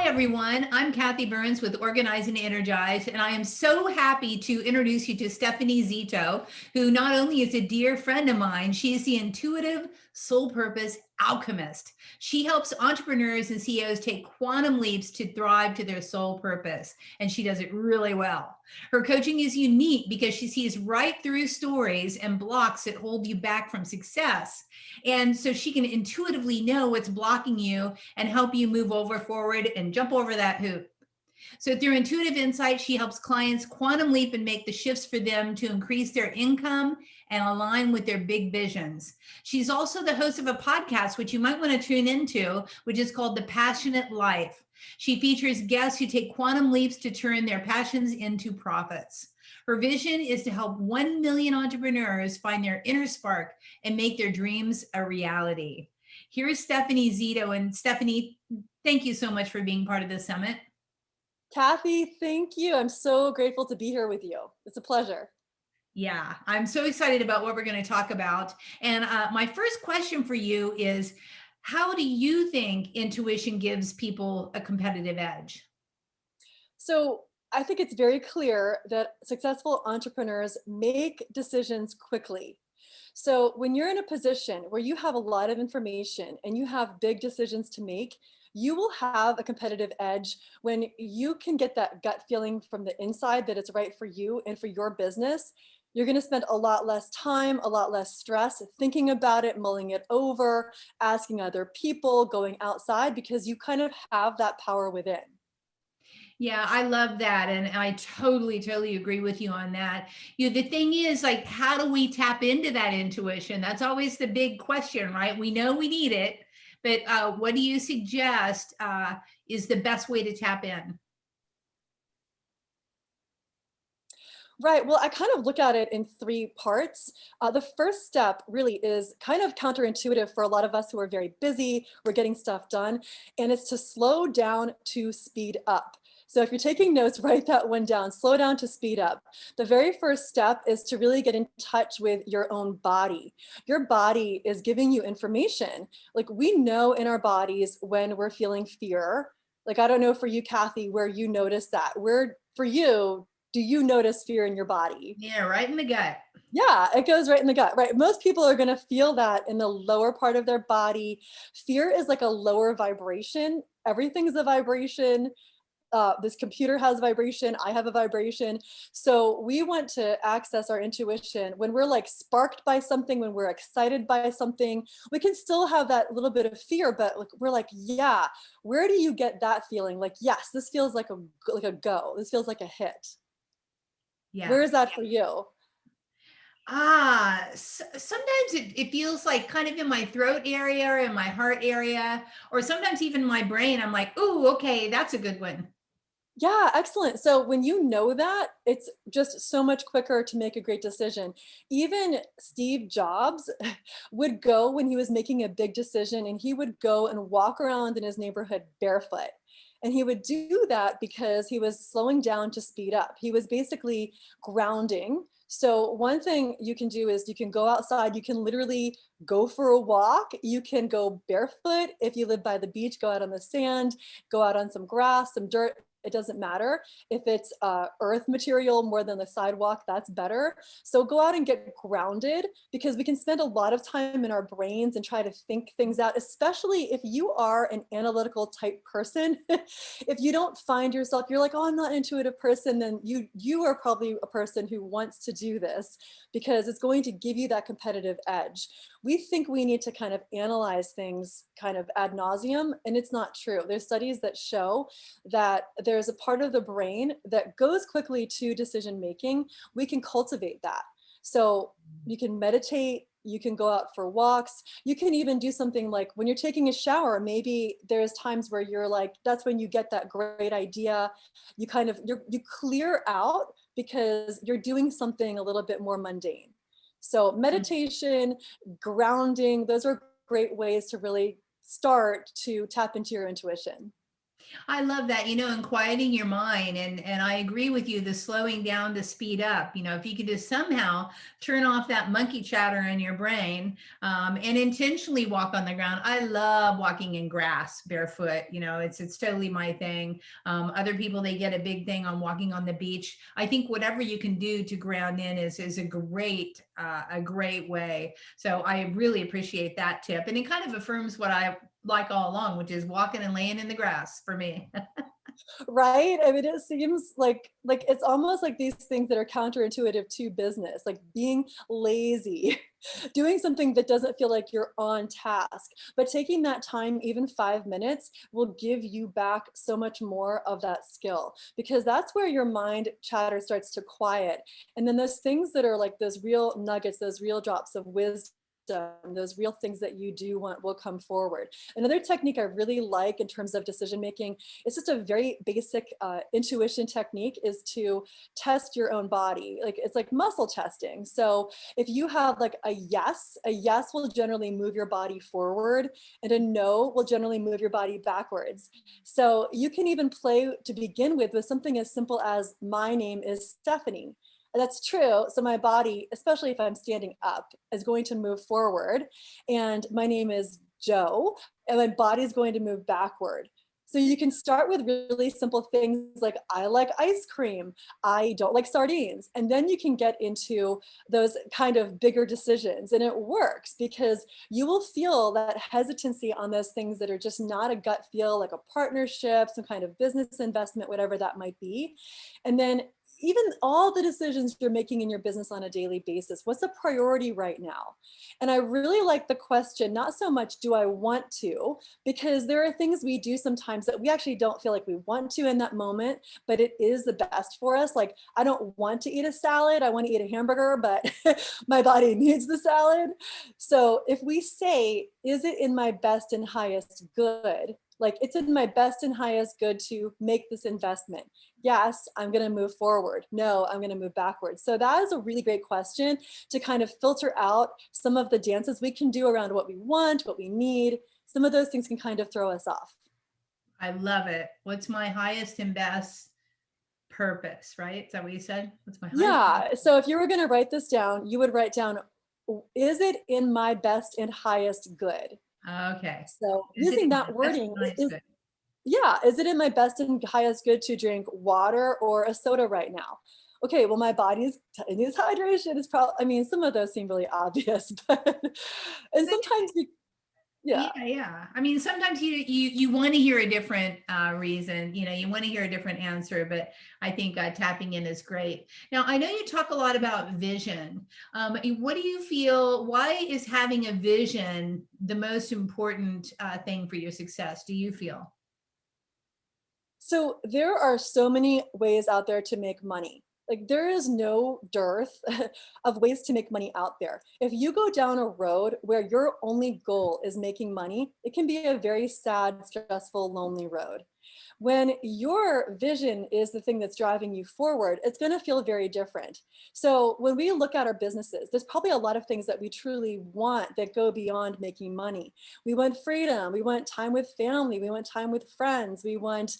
everyone. I'm Kathi Burns with Organize and Energize, and I am so happy to introduce you to Stephanie Zito, who not only is a dear friend of mine, she is the intuitive soul purpose alchemist. She helps entrepreneurs and CEOs take quantum leaps to thrive to their soul purpose, and she does it really well. Her coaching is unique because she sees right through stories and blocks that hold you back from success. And so she can intuitively know what's blocking you and help you move over forward and jump over that hoop. So through intuitive insight, she helps clients quantum leap and make the shifts for them to increase their income and align with their big visions. She's also the host of a podcast, which you might want to tune into, which is called The Passionate Life. She features guests who take quantum leaps to turn their passions into profits. Her vision is to help 1 million entrepreneurs find their inner spark and make their dreams a reality. Here's Stephanie Zito. And Stephanie, thank you so much for being part of this summit. Kathi, thank you. I'm so grateful to be here with you. It's a pleasure. Yeah, I'm so excited about what we're going to talk about. And my first question for you is, how do you think intuition gives people a competitive edge? So I think it's very clear that successful entrepreneurs make decisions quickly. So when you're in a position where you have a lot of information and you have big decisions to make, you will have a competitive edge when you can get that gut feeling from the inside that it's right for you and for your business. You're going to spend a lot less time, a lot less stress thinking about it, mulling it over, asking other people, going outside, because you kind of have that power within. Yeah, I love that. And I totally agree with you on that. The thing is, like, how do we tap into that intuition? That's always the big question, right? We know we need it, but what do you suggest is the best way to tap in? Right. Well, I kind of look at it in three parts. The first step really is kind of counterintuitive for a lot of us who are very busy, we're getting stuff done, and it's to slow down to speed up. So if you're taking notes, write that one down, slow down to speed up. The very first step is to really get in touch with your own body. Your body is giving you information. Like, we know in our bodies when we're feeling fear. Like, I don't know for you, Kathi, where you notice that. Where for you, do you notice fear in your body? Yeah, right in the gut. Yeah, it goes right in the gut, right? Most people are going to feel that in the lower part of their body. Fear is like a lower vibration. Everything's a vibration. This computer has vibration. I have a vibration. So we want to access our intuition when we're like sparked by something, when we're excited by something. We can still have that little bit of fear, but like, we're like, yeah, where do you get that feeling? Like, yes, this feels like a go. This feels like a hit. Yeah. Where is that for you? Sometimes it feels like kind of in my throat area or in my heart area, or sometimes even my brain. I'm like, ooh, okay, that's a good one. Yeah, excellent. So when you know that, it's just so much quicker to make a great decision. Even Steve Jobs would go when he was making a big decision, and he would go and walk around in his neighborhood barefoot. And he would do that because he was slowing down to speed up. He was basically grounding. So one thing you can do is you can go outside, you can literally go for a walk, you can go barefoot. If you live by the beach, go out on the sand, go out on some grass, some dirt. It doesn't matter. If it's earth material more than the sidewalk, that's better. So go out and get grounded, because we can spend a lot of time in our brains and try to think things out, especially if you are an analytical type person. If you don't find yourself, you're like, oh, I'm not an intuitive person, then you are probably a person who wants to do this, because it's going to give you that competitive edge. We think we need to kind of analyze things kind of ad nauseum, and it's not true. There's studies that show that there's a part of the brain that goes quickly to decision making. We can cultivate that. So you can meditate, you can go out for walks, you can even do something like when you're taking a shower, maybe there's times where you're like, that's when you get that great idea. You kind of, you clear out because you're doing something a little bit more mundane. So meditation, grounding, those are great ways to really start to tap into your intuition. I love that, and quieting your mind. And I agree with you, the slowing down to speed up. If you could just somehow turn off that monkey chatter in your brain, and intentionally walk on the ground. I love walking in grass barefoot. It's totally my thing. Other people, they get a big thing on walking on the beach. I think whatever you can do to ground in is a great way. So I really appreciate that tip. And it kind of affirms what I like all along, which is walking and laying in the grass for me. Right? I mean, it seems like it's almost like these things that are counterintuitive to business, like being lazy, doing something that doesn't feel like you're on task. But taking that time, even 5 minutes, will give you back so much more of that skill, because that's where your mind chatter starts to quiet. And then those things that are like those real nuggets, those real drops of wisdom, those real things that you do want will come forward. Another technique I really like in terms of decision making, it's just a very basic intuition technique, is to test your own body. Like, it's like muscle testing. So if you have like a yes will generally move your body forward, and a no will generally move your body backwards. So you can even play to begin with something as simple as, my name is Stephanie. That's true. So my body, especially if I'm standing up, is going to move forward. And my name is Joe, and my body is going to move backward. So you can start with really simple things like, I like ice cream, I don't like sardines. And then you can get into those kind of bigger decisions. And it works because you will feel that hesitancy on those things that are just not a gut feel, like a partnership, some kind of business investment, whatever that might be. And then even all the decisions you're making in your business on a daily basis, what's a priority right now? And I really like the question, not so much do I want to, because there are things we do sometimes that we actually don't feel like we want to in that moment, but it is the best for us. Like, I don't want to eat a salad, I want to eat a hamburger, but my body needs the salad. So if we say, is it in my best and highest good? Like, it's in my best and highest good to make this investment. Yes, I'm going to move forward. No, I'm going to move backwards. So that is a really great question to kind of filter out some of the dances we can do around what we want, what we need. Some of those things can kind of throw us off. I love it. What's my highest and best purpose, right? Is that what you said? What's my highest? Yeah. So if you were going to write this down, you would write down, is it in my best and highest good? Okay. So Is it using in that my best wording and highest is, good? yeah, is it in my best and highest good to drink water or a soda right now? Okay, well, my body's it needs hydration. It's probably, I mean, some of those seem really obvious, but and sometimes we, Yeah, yeah. yeah. I mean, sometimes you want to hear a different reason. You want to hear a different answer, but I think tapping in is great. Now, I know you talk a lot about vision. What do you feel? Why is having a vision the most important thing for your success? Do you feel? So there are so many ways out there to make money. Like, there is no dearth of ways to make money out there. If you go down a road where your only goal is making money, it can be a very sad, stressful, lonely road. When your vision is the thing that's driving you forward, it's going to feel very different. So when we look at our businesses, there's probably a lot of things that we truly want that go beyond making money. We want freedom, we want time with family, we want time with friends, we want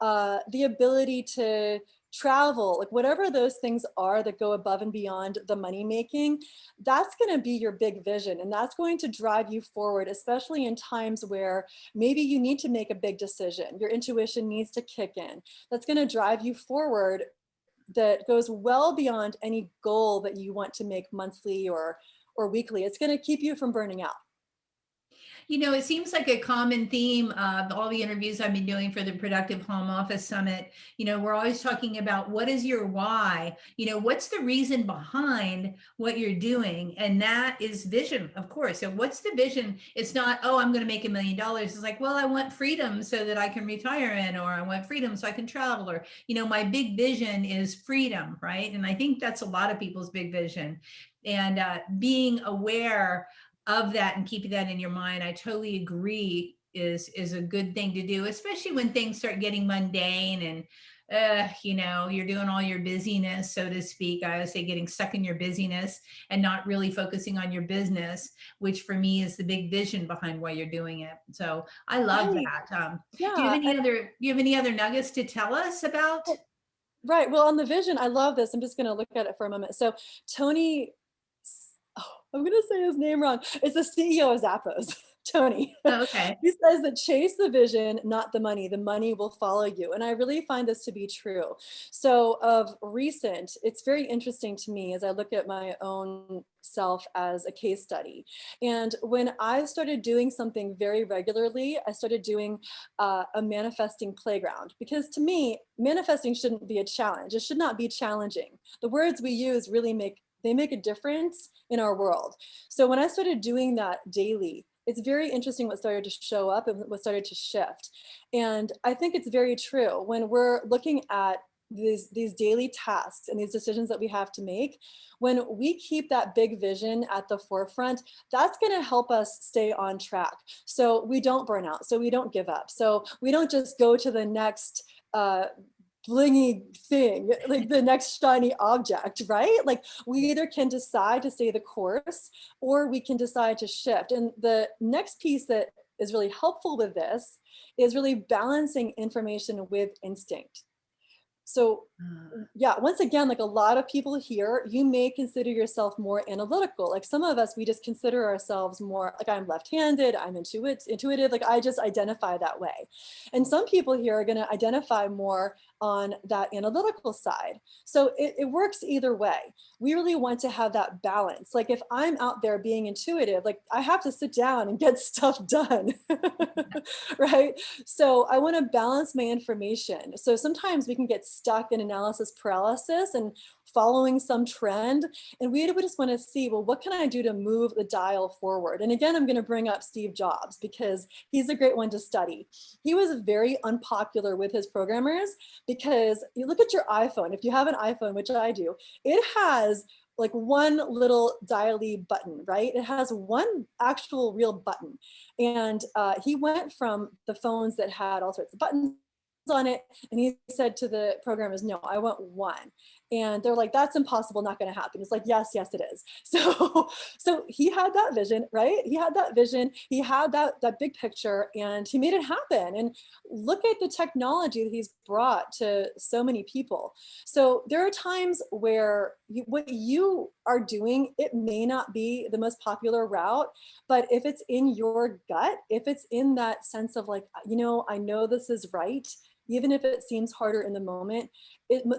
the ability to travel, like whatever those things are that go above and beyond the money making, that's going to be your big vision. And that's going to drive you forward, especially in times where maybe you need to make a big decision. Your intuition needs to kick in. That's going to drive you forward, that goes well beyond any goal that you want to make monthly or weekly. It's going to keep you from burning out. It seems like a common theme of all the interviews I've been doing for the Productive Home Office Summit. We're always talking about what is your why? What's the reason behind what you're doing? And that is vision, of course. So, what's the vision? It's not, oh, I'm going to make $1 million. It's like, well, I want freedom so that I can retire in, or I want freedom so I can travel, or, my big vision is freedom, right? And I think that's a lot of people's big vision. And being aware of that and keeping that in your mind, I totally agree, is a good thing to do, especially when things start getting mundane and you're doing all your busyness, so to speak. I always say getting stuck in your busyness and not really focusing on your business, which for me is the big vision behind why you're doing it. So I love Right. that. Yeah. Do you have any other nuggets to tell us about? Right. Well, on the vision, I love this. I'm just going to look at it for a moment. So Tony, oh, I'm going to say his name wrong. It's the CEO of Zappos, Tony. Oh, okay. He says that chase the vision, not the money. The money will follow you. And I really find this to be true. So of recent, it's very interesting to me as I look at my own self as a case study. And when I started doing something very regularly, I started doing a manifesting playground, because to me, manifesting shouldn't be a challenge. It should not be challenging. The words we use really make a difference in our world. So when I started doing that daily, it's very interesting what started to show up and what started to shift. And I think it's very true when we're looking at these daily tasks and these decisions that we have to make. When we keep that big vision at the forefront, that's going to help us stay on track, so we don't burn out, so we don't give up, so we don't just go to the next blingy thing, like the next shiny object, right? Like we either can decide to stay the course or we can decide to shift. And the next piece that is really helpful with this is really balancing information with instinct. So yeah, once again, like a lot of people here, you may consider yourself more analytical. Like some of us, we just consider ourselves more like, I'm left-handed, I'm intuitive, like I just identify that way. And some people here are going to identify more on that analytical side. So it works either way. We really want to have that balance. Like if I'm out there being intuitive, like I have to sit down and get stuff done, right? So I want to balance my information. So sometimes we can get stuck in analysis paralysis and following some trend. And we just want to see, well, what can I do to move the dial forward? And again, I'm going to bring up Steve Jobs because he's a great one to study. He was very unpopular with his programmers because you look at your iPhone. If you have an iPhone, which I do, it has like one little dial-y button, right? It has one actual real button. And he went from the phones that had all sorts of buttons on it, and he said to the programmers, no, I want one. And they're like, that's impossible, not going to happen. It's like, yes, it is. So he had that vision, right? He had that vision, he had that big picture, and he made it happen. And look at the technology that he's brought to so many people. So there are times where what you are doing, it may not be the most popular route, but if it's in your gut, if it's in that sense of like, I know this is right, even if it seems harder in the moment,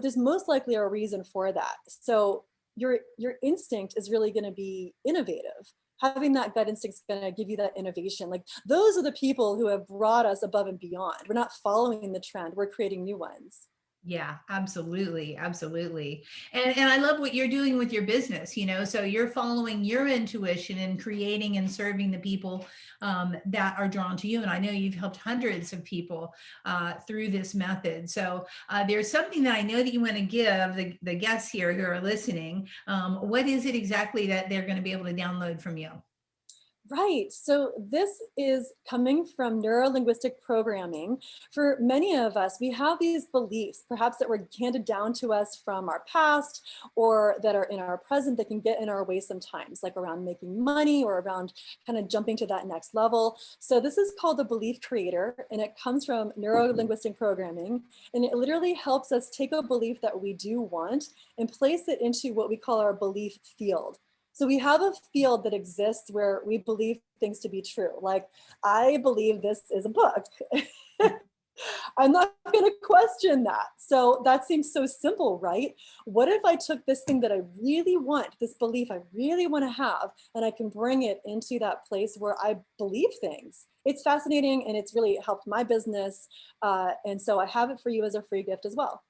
there's most likely a reason for that. So your instinct is really going to be innovative. Having that gut instinct is going to give you that innovation. Like those are the people who have brought us above and beyond. We're not following the trend, we're creating new ones. Yeah, absolutely. Absolutely. And I love what you're doing with your business, so you're following your intuition and creating and serving the people that are drawn to you. And I know you've helped hundreds of people through this method. So there's something that I know that you want to give the guests here who are listening. What is it exactly that they're going to be able to download from you? Right. So this is coming from neuro-linguistic programming. For many of us, we have these beliefs, perhaps that were handed down to us from our past or that are in our present that can get in our way sometimes, like around making money or around kind of jumping to that next level. So this is called the belief creator, and it comes from neuro-linguistic programming. And it literally helps us take a belief that we do want and place it into what we call our belief field. So we have a field that exists where we believe things to be true. Like, I believe this is a book. I'm not going to question that. So that seems so simple, right? What if I took this thing that I really want, this belief I really want to have, and I can bring it into that place where I believe things? It's fascinating, and it's really helped my business. And so I have it for you as a free gift as well.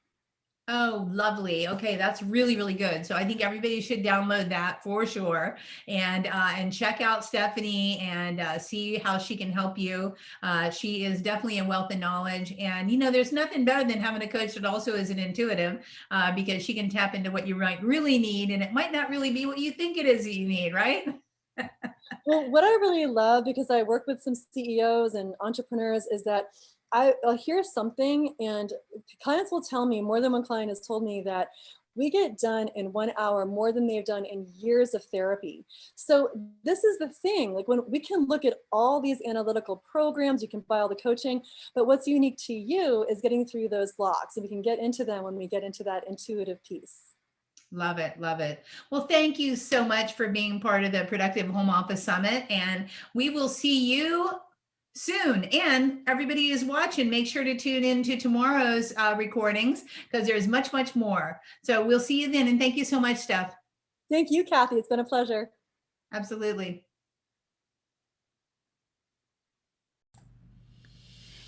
Oh, lovely. Okay, that's really, really good. So I think everybody should download that for sure, and check out Stephanie and see how she can help you. She is definitely a wealth of knowledge, and there's nothing better than having a coach that also is an intuitive, because she can tap into what you might really need, and it might not really be what you think it is that you need, right? Well, what I really love, because I work with some CEOs and entrepreneurs, is that I'll hear something, and clients will tell me, more than one client has told me, that we get done in 1 hour more than they've done in years of therapy. So this is the thing, like when we can look at all these analytical programs, you can buy all the coaching, but what's unique to you is getting through those blocks, and we can get into them when we get into that intuitive piece. Love it. Love it. Well, thank you so much for being part of the Productive Home Office Summit. And we will see you soon. And everybody who's watching, make sure to tune in to tomorrow's recordings because there's much, much more. So we'll see you then. And thank you so much, Steph. Thank you, Kathi. It's been a pleasure. Absolutely.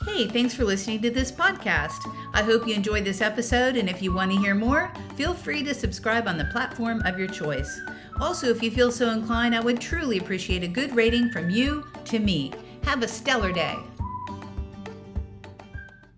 Hey, thanks for listening to this podcast. I hope you enjoyed this episode, and if you want to hear more, feel free to subscribe on the platform of your choice. Also, if you feel so inclined, I would truly appreciate a good rating from you to me. Have a stellar day.